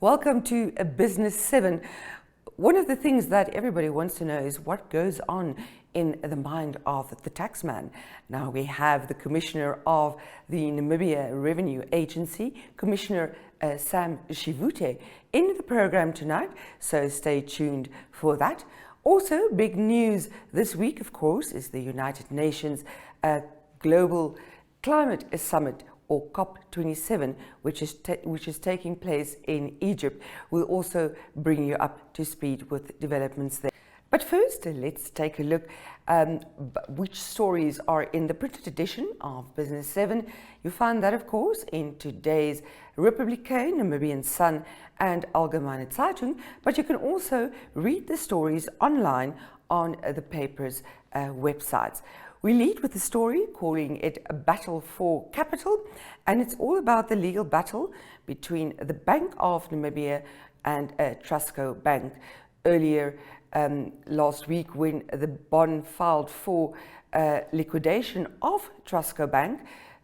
Welcome to Business 7. One of the things that everybody wants to know is what goes on in the mind of the taxman. Now we have the Commissioner of the Namibia Revenue Agency, Commissioner Sam Shivute, in the program tonight, so stay tuned for that. Also, big news this week, of course, is the United Nations Global Climate Summit, or COP27, which is taking place in Egypt. We'll also bring you up to speed with developments there. But first, let's take a look which stories are in the printed edition of Business 7. You find that, of course, in today's Republike, Namibian Sun, and Algemeine Zeitung, but you can also read the stories online on the paper's websites. We lead with the story, calling it a battle for capital, and it's all about the legal battle between the Bank of Namibia and Trustco Bank. Earlier last week, when the bond filed for liquidation of Trustco Bank,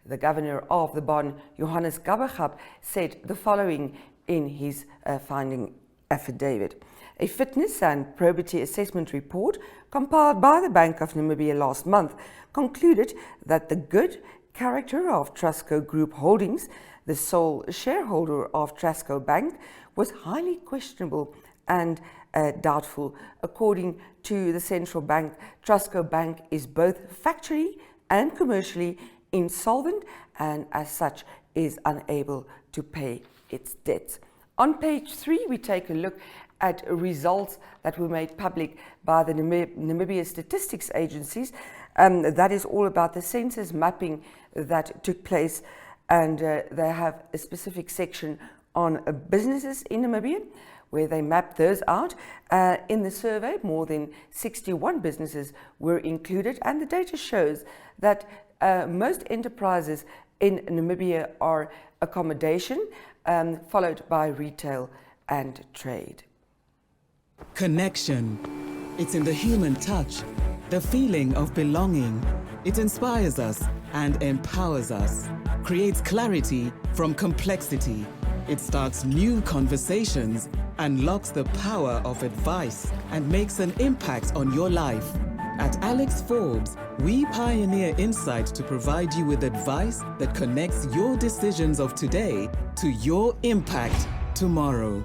the governor of the bond, Johannes Gabagab, said the following in his finding affidavit. A fitness and probity assessment report compiled by the Bank of Namibia last month concluded that the good character of Trustco Group Holdings, the sole shareholder of Trustco Bank, was highly questionable and doubtful. According to the central bank, Trustco Bank is both factually and commercially insolvent and as such is unable to pay its debts. On page 3, we take a look at results that were made public by the Namibia Statistics Agencies. That is all about the census mapping that took place, and they have a specific section on businesses in Namibia where they mapped those out. In the survey, more than 61 businesses were included, and the data shows that most enterprises in Namibia are accommodation, followed by retail and trade. Connection. It's in the human touch, the feeling of belonging. It inspires us and empowers us, creates clarity from complexity. It starts new conversations, unlocks the power of advice, and makes an impact on your life. At Alex Forbes, we pioneer insight to provide you with advice that connects your decisions of today to your impact tomorrow.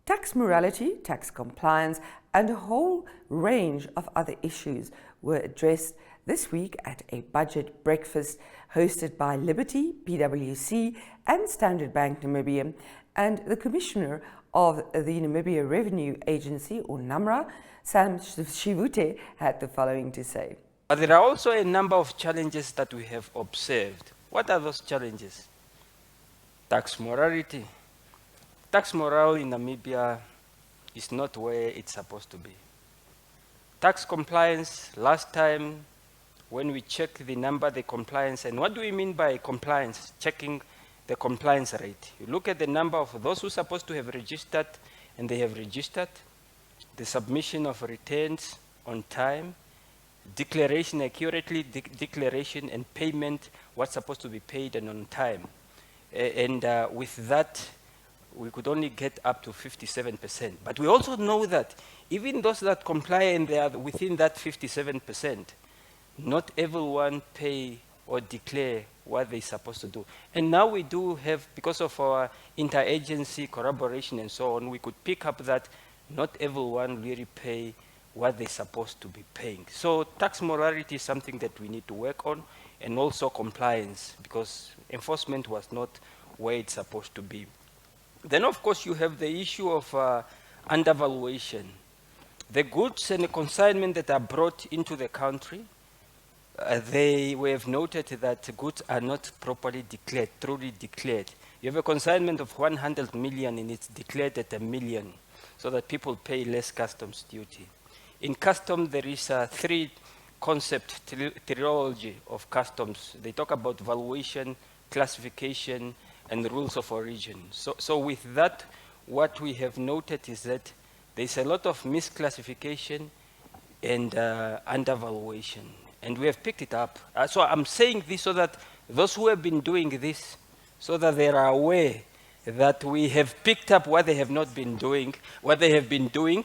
Tax morality, tax compliance, and a whole range of other issues were addressed this week at a budget breakfast hosted by Liberty, PwC, and Standard Bank Namibia, and the Commissioner of the Namibia Revenue Agency, or NAMRA, Sam Shivute, had the following to say. But there are also a number of challenges that we have observed. What are those challenges? Tax morality. Tax morale in Namibia is not where it's supposed to be. Tax compliance, last time when we checked the number, the compliance, and what do we mean by compliance? Checking the compliance rate. You look at the number of those who are supposed to have registered and they have registered, the submission of returns on time, declaration accurately, declaration and payment, what's supposed to be paid and on time. With that, we could only get up to 57%. But we also know that even those that comply and they are within that 57%, not everyone pay or declare what they're supposed to do. And now we do have, because of our interagency corroboration and so on, we could pick up that not everyone really pay what they're supposed to be paying. So tax morality is something that we need to work on, and also compliance, because enforcement was not where it's supposed to be. Then, of course, you have the issue of undervaluation. The goods and the consignment that are brought into the country, we have noted that goods are not properly declared, truly declared. You have a consignment of 100 million and it's declared at $1 million, so that people pay less customs duty. In custom, there is 3 concept teleology of customs. They talk about valuation, classification, and rules of origin. So with that, what we have noted is that there's a lot of misclassification and undervaluation. And we have picked it up. So I'm saying this so that those who have been doing this, so that they are aware that we have picked up what they have not been doing, what they have been doing,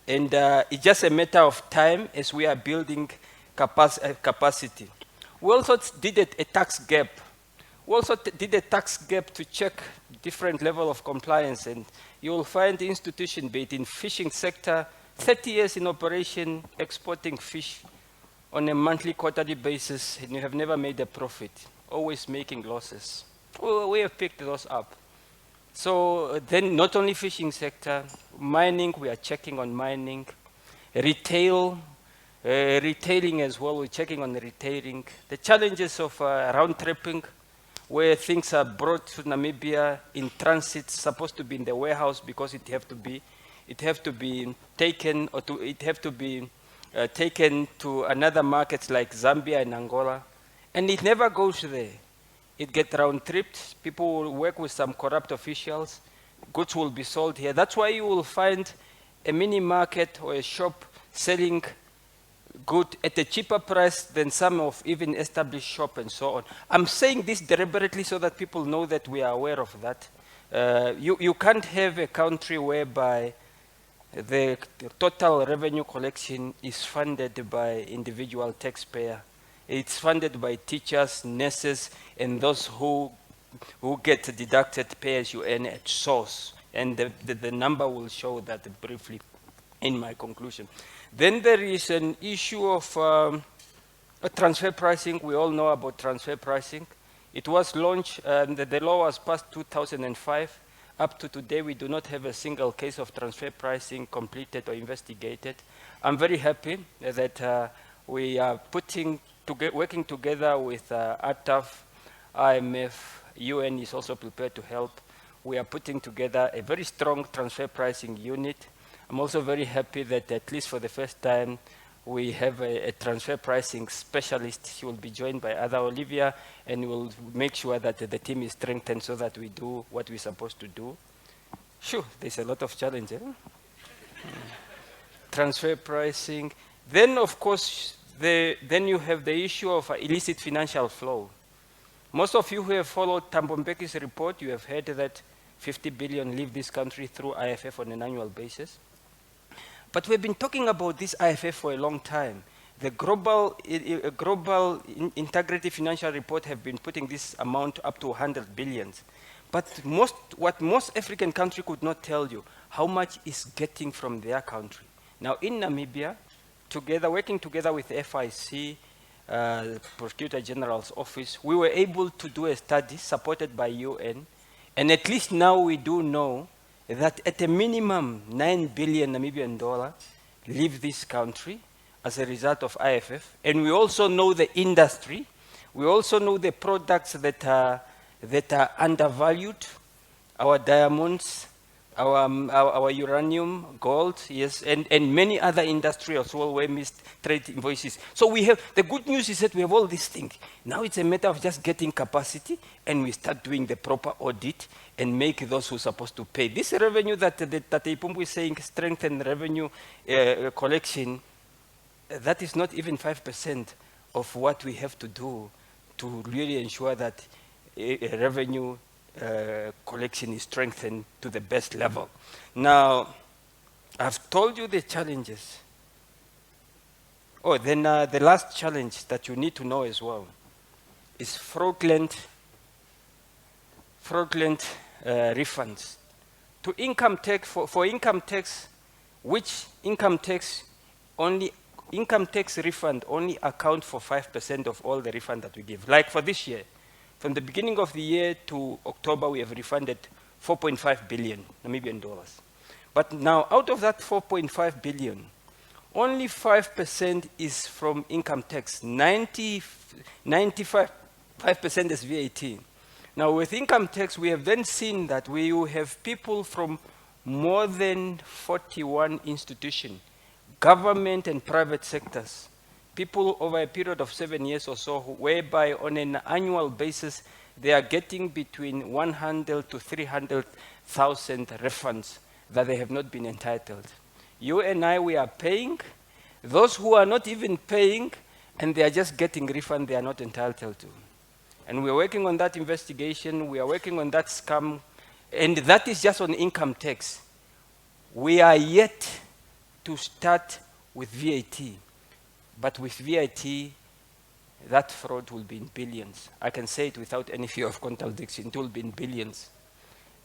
and it's just a matter of time as we are building capacity. We also did a tax gap. We also did a tax gap to check different level of compliance, and you will find the institution, be it in fishing sector, 30 years in operation, exporting fish on a monthly, quarterly basis, and you have never made a profit, always making losses. We have picked those up. So then not only fishing sector, mining, we are checking on mining, retailing as well, we're checking on the retailing. The challenges of round tripping, where things are brought to Namibia in transit, supposed to be in the warehouse because it have to be taken, or it have to be taken to another markets like Zambia and Angola, and it never goes there. It gets round-tripped. People will work with some corrupt officials. Goods will be sold here. That's why you will find a mini market or a shop selling good at a cheaper price than some of even established shop and so on. I'm saying this deliberately so that people know that we are aware of that. You can't have a country whereby the total revenue collection is funded by individual taxpayer. It's funded by teachers, nurses, and those who get deducted pay as you earn at source. And the number will show that briefly in my conclusion. Then there is an issue of transfer pricing. We all know about transfer pricing. It was launched, the law was passed 2005. Up to today, we do not have a single case of transfer pricing completed or investigated. I'm very happy that we are working together with ATAF, IMF, UN is also prepared to help. We are putting together a very strong transfer pricing unit. I'm also very happy that at least for the first time, we have a transfer pricing specialist. She will be joined by Ada Olivia, and we'll make sure that the team is strengthened so that we do what we're supposed to do. Sure, there's a lot of challenge. Transfer pricing. Then, of course, then you have the issue of illicit financial flow. Most of you who have followed Thabo Mbeki's report, you have heard that 50 billion leave this country through IFF on an annual basis. But we've been talking about this IFF for a long time. The Global Integrity Financial Report have been putting this amount up to 100 billions. But what most African countries could not tell you, how much is getting from their country. Now in Namibia, working together with the FIC, Prosecutor General's Office, we were able to do a study supported by UN, and at least now we do know that at a minimum 9 billion Namibian dollar leave this country as a result of IFF. And we also know the industry. We also know the products that are undervalued, our diamonds, our uranium, gold, yes, and many other industries as well where missed trade invoices. So we have, the good news is that we have all these things. Now it's a matter of just getting capacity, and we start doing the proper audit and make those who are supposed to pay. This revenue that Ipumbu is saying, strengthen revenue collection, that is not even 5% of what we have to do to really ensure that revenue collection is strengthened to the best level. Now, I've told you the challenges. Oh, then the last challenge that you need to know as well is fraudulent refunds. To income tax, for income tax, which income tax refund only account for 5% of all the refund that we give. Like for this year, from the beginning of the year to October, we have refunded 4.5 billion Namibian dollars. But now, out of that 4.5 billion, only 5% is from income tax. 95% is VAT. Now, with income tax, we have then seen that we have people from more than 41 institutions, government and private sectors, people over a period of 7 years or so, whereby on an annual basis, they are getting between 100 to 300,000 refunds that they have not been entitled. You and I, we are paying. Those who are not even paying, and they are just getting refund they are not entitled to. And we are working on that investigation. We are working on that scam. And that is just on income tax. We are yet to start with VAT. But with VAT, that fraud will be in billions. I can say it without any fear of contradiction. It will be in billions.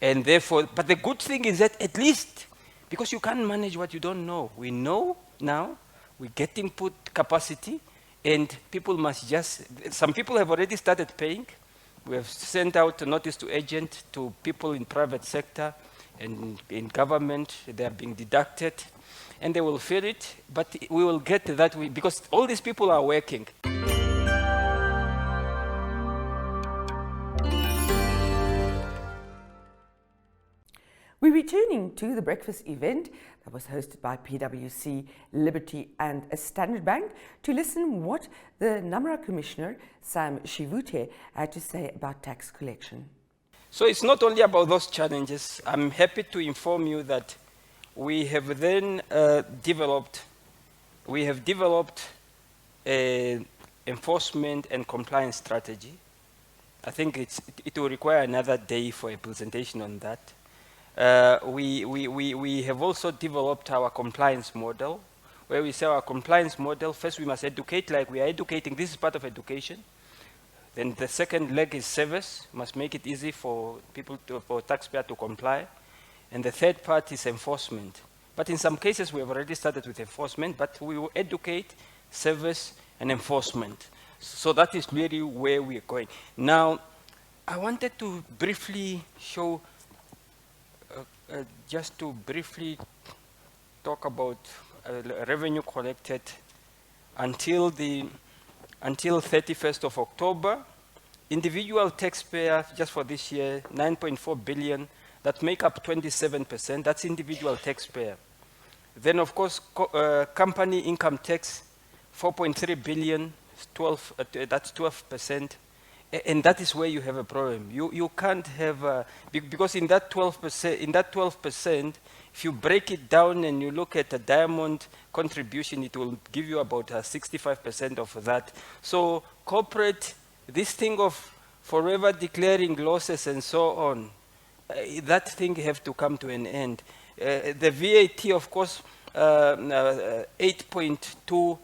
And therefore, but the good thing is that at least, because you can't manage what you don't know. We know now, we get input capacity, and people must just, some people have already started paying. We have sent out a notice to agent, to people in private sector and in government. They are being deducted, and they will feel it, but we will get to that, because all these people are working. We're returning to the breakfast event that was hosted by PwC, Liberty and Standard Bank to listen what the Namra Commissioner, Sam Shivute, had to say about tax collection. So it's not only about those challenges. I'm happy to inform you that we have then developed an enforcement and compliance strategy. I think it will require another day for a presentation on that. We have also developed our compliance model, where we say our compliance model, first we must educate, like we are educating, this is part of education. Then the second leg is service, must make it easy for people, for taxpayers to comply. And the third part is enforcement. But in some cases we have already started with enforcement, but we will educate, service, and enforcement. So that is really where we are going. Now, I wanted to briefly show just to briefly talk about revenue collected until 31st of October. Individual taxpayer, just for this year, 9.4 billion, that make up 27%, that's individual taxpayer. Then of course, company income tax, 4.3 billion, that's 12%. And that is where you have a problem. You can't have, because in that 12%, if you break it down and you look at the diamond contribution, it will give you about 65% of that. So corporate, this thing of forever declaring losses and so on, that thing have to come to an end. The VAT, of course, 8.2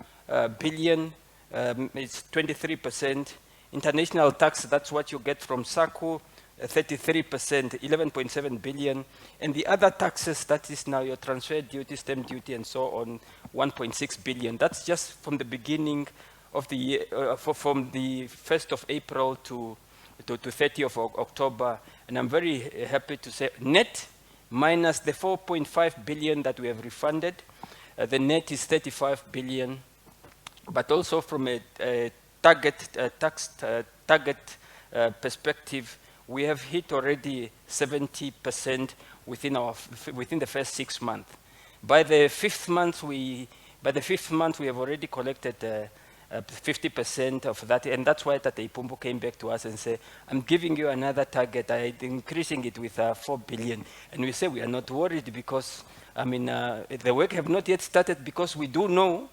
billion, it's 23%. International tax, that's what you get from SACU, 33%, 11.7 billion. And the other taxes, that is now your transfer duty, stamp duty, and so on, 1.6 billion. That's just from the beginning of the year, from the 1st of April to 30th of October. And I'm very happy to say net minus the 4.5 billion that we have refunded, the net is 35 billion. But also from a tax target perspective, we have hit already 70% within the first 6 months. By the fifth month, we have already collected 50% of that, and that's why Tate Ipumbu came back to us and said, "I'm giving you another target. I'm increasing it with 4 billion." And we say we are not worried because, I mean, the work have not yet started because we do know.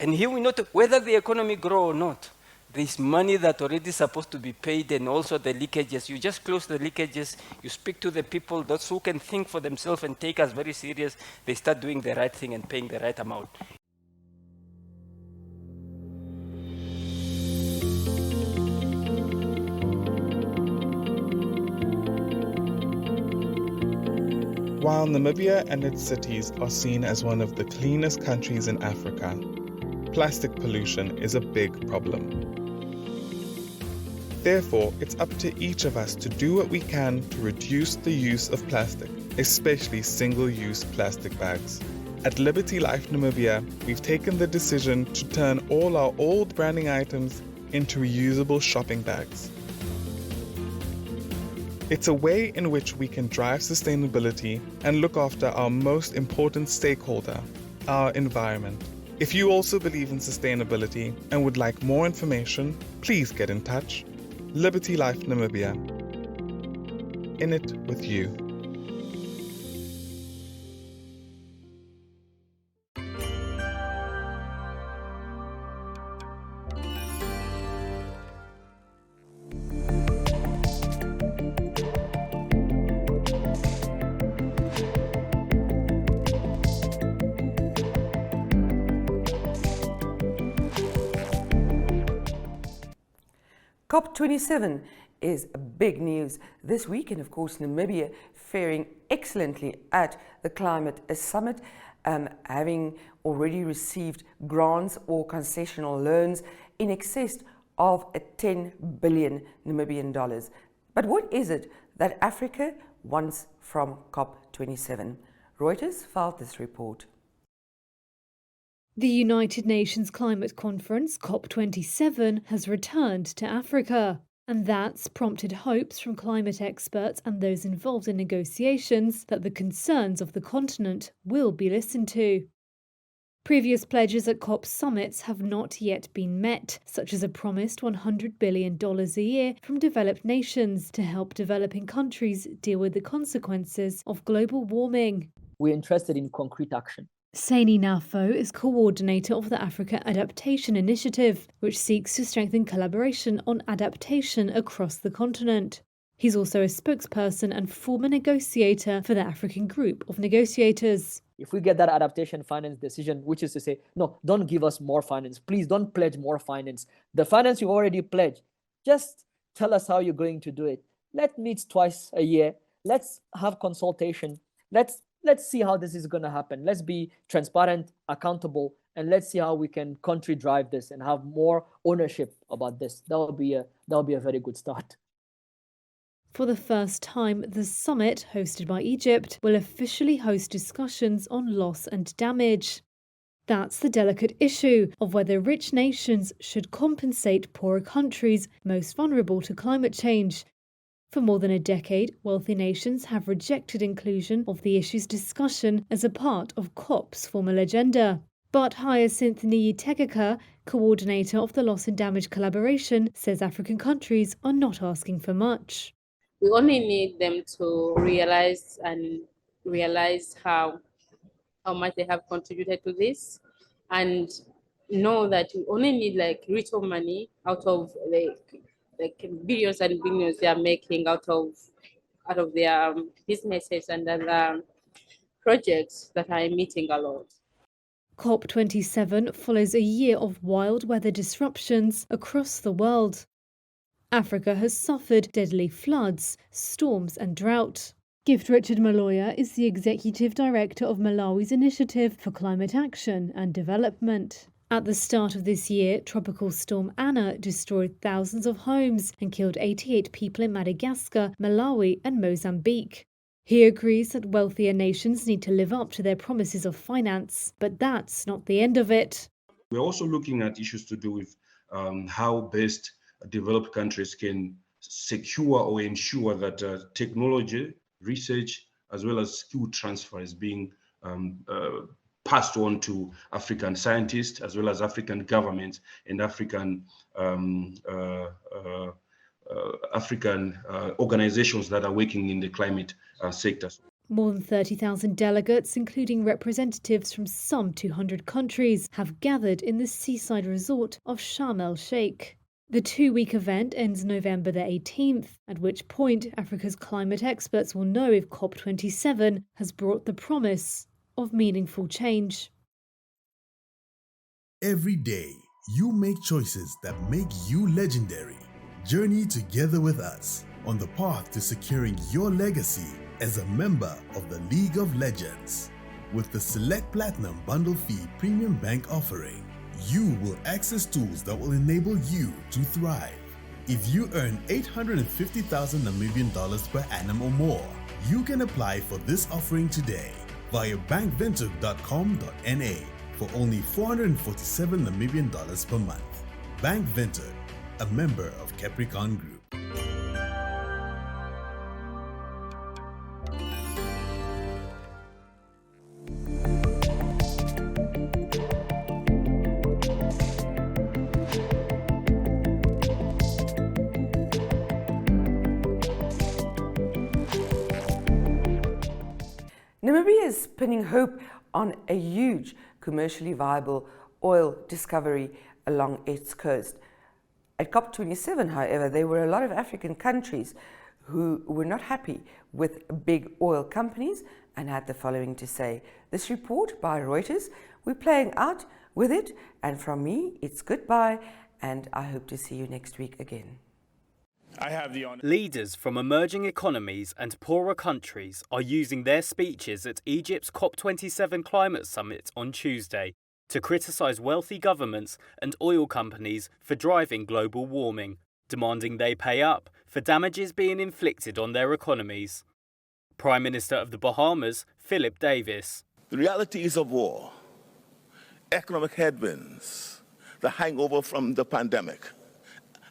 And here we know whether the economy grow or not. There's money that already supposed to be paid, and also the leakages. You just close the leakages, you speak to the people, those who can think for themselves and take us very serious, they start doing the right thing and paying the right amount. While Namibia and its cities are seen as one of the cleanest countries in Africa, plastic pollution is a big problem. Therefore, it's up to each of us to do what we can to reduce the use of plastic, especially single-use plastic bags. At Liberty Life Namibia, we've taken the decision to turn all our old branding items into reusable shopping bags. It's a way in which we can drive sustainability and look after our most important stakeholder, our environment. If you also believe in sustainability and would like more information, please get in touch. Liberty Life Namibia. In it with you. COP27 is big news this week, and of course Namibia faring excellently at the Climate Summit, having already received grants or concessional loans in excess of 10 billion Namibian dollars. But what is it that Africa wants from COP27? Reuters filed this report. The United Nations Climate Conference, COP27, has returned to Africa, and that's prompted hopes from climate experts and those involved in negotiations that the concerns of the continent will be listened to. Previous pledges at COP summits have not yet been met, such as a promised $100 billion a year from developed nations to help developing countries deal with the consequences of global warming. We're interested in concrete action. Saini Nafo is coordinator of the Africa Adaptation Initiative, which seeks to strengthen collaboration on adaptation across the continent. He's also a spokesperson and former negotiator for the African Group of Negotiators. If we get that adaptation finance decision, which is to say, no, don't give us more finance. Please don't pledge more finance. The finance you already pledged, just tell us how you're going to do it. Let's meet twice a year. Let's have consultation. Let's see how this is going to happen. Let's be transparent, accountable, and let's see how we can country drive this and have more ownership about this. That will be a very good start. For the first time, the summit, hosted by Egypt, will officially host discussions on loss and damage. That's the delicate issue of whether rich nations should compensate poorer countries most vulnerable to climate change. For more than a decade, wealthy nations have rejected inclusion of the issue's discussion as a part of COP's formal agenda. But Hyacinth Niyitegeka, coordinator of the Loss and Damage Collaboration, says African countries are not asking for much. We only need them to realize how much they have contributed to this, and know that we only need little money out of billions and billions they are making out of their businesses and other projects that are emitting a lot. COP27 follows a year of wild weather disruptions across the world. Africa has suffered deadly floods, storms and drought. Gift Richard Maloya is the executive director of Malawi's Initiative for Climate Action and Development. At the start of this year, Tropical Storm Anna destroyed thousands of homes and killed 88 people in Madagascar, Malawi and Mozambique. He agrees that wealthier nations need to live up to their promises of finance, but that's not the end of it. We're also looking at issues to do with how best developed countries can secure or ensure that technology, research, as well as skill transfer is being passed on to African scientists, as well as African governments and African organizations that are working in the climate sector. More than 30,000 delegates, including representatives from some 200 countries, have gathered in the seaside resort of Sharm el-Sheikh. The two-week event ends November the 18th, at which point Africa's climate experts will know if COP27 has brought the promise of meaningful change. Every day, you make choices that make you legendary. Journey together with us on the path to securing your legacy as a member of the League of Legends. With the Select Platinum Bundle Fee Premium Bank offering, you will access tools that will enable you to thrive. If you earn 850,000 Namibian dollars per annum or more, you can apply for this offering today via bankventug.com.na for only 447 Namibian dollars per month. Bank Ventug, a member of Capricorn Group. Namibia is pinning hope on a huge commercially viable oil discovery along its coast. At COP27, however, there were a lot of African countries who were not happy with big oil companies and had the following to say. This report by Reuters, we're playing out with it, and from me, it's goodbye, and I hope to see you next week again. I have the honor. Leaders from emerging economies and poorer countries are using their speeches at Egypt's COP27 climate summit on Tuesday to criticise wealthy governments and oil companies for driving global warming, demanding they pay up for damages being inflicted on their economies. Prime Minister of the Bahamas, Philip Davis. The realities of war, economic headwinds, the hangover from the pandemic,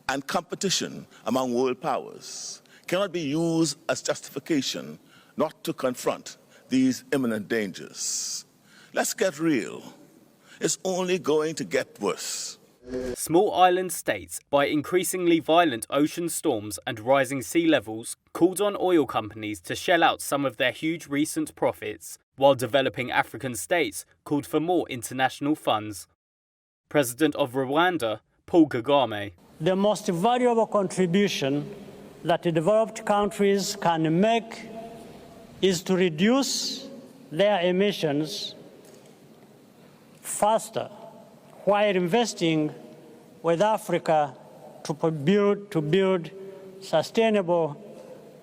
and competition among world powers cannot be used as justification not to confront these imminent dangers. Let's get real. It's only going to get worse. Small island states, by increasingly violent ocean storms and rising sea levels, called on oil companies to shell out some of their huge recent profits, while developing African states called for more international funds. President of Rwanda, Paul Kagame. The most valuable contribution that the developed countries can make is to reduce their emissions faster, while investing with Africa to build sustainable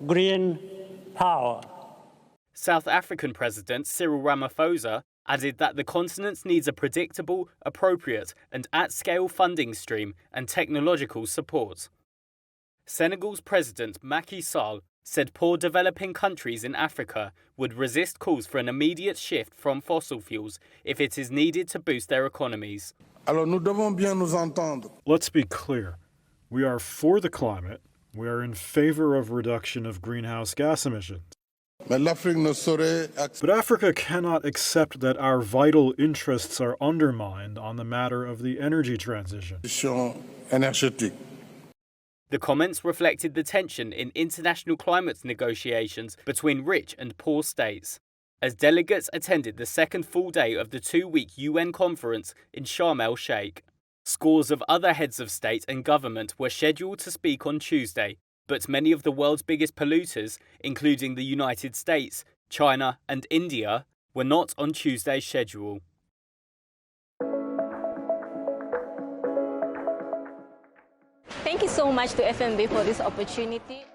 green power. South African President Cyril Ramaphosa added that the continent needs a predictable, appropriate and at-scale funding stream and technological support. Senegal's President Macky Sall said poor developing countries in Africa would resist calls for an immediate shift from fossil fuels if it is needed to boost their economies. Let's be clear. We are for the climate. We are in favor of reduction of greenhouse gas emissions. But Africa cannot accept that our vital interests are undermined on the matter of the energy transition. The comments reflected the tension in international climate negotiations between rich and poor states, as delegates attended the second full day of the 2-week UN conference in Sharm el-Sheikh. Scores of other heads of state and government were scheduled to speak on Tuesday, but many of the world's biggest polluters, including the United States, China and India, were not on Tuesday's schedule. Thank you so much to FNB for this opportunity.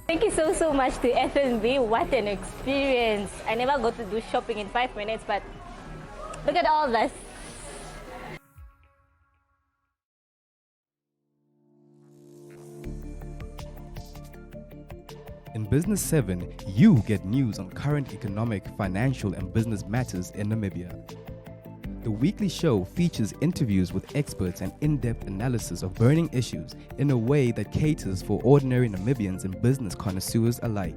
Thank you so much to FNB. What an experience. I never got to do shopping in 5 minutes, but look at all this. In Business 7, you get news on current economic, financial, and business matters in Namibia. The weekly show features interviews with experts and in-depth analysis of burning issues in a way that caters for ordinary Namibians and business connoisseurs alike.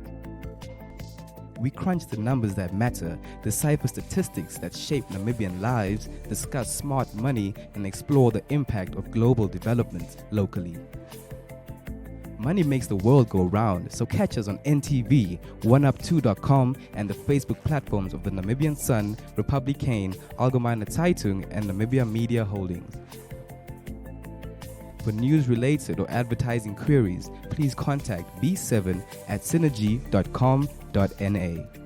We crunch the numbers that matter, decipher statistics that shape Namibian lives, discuss smart money, and explore the impact of global development locally. Money makes the world go round, so catch us on NTV, OneUp2.com, and the Facebook platforms of the Namibian Sun, Republikane, Algemeine Zeitung, and Namibia Media Holdings. For news-related or advertising queries, please contact B7 at synergy.com.na.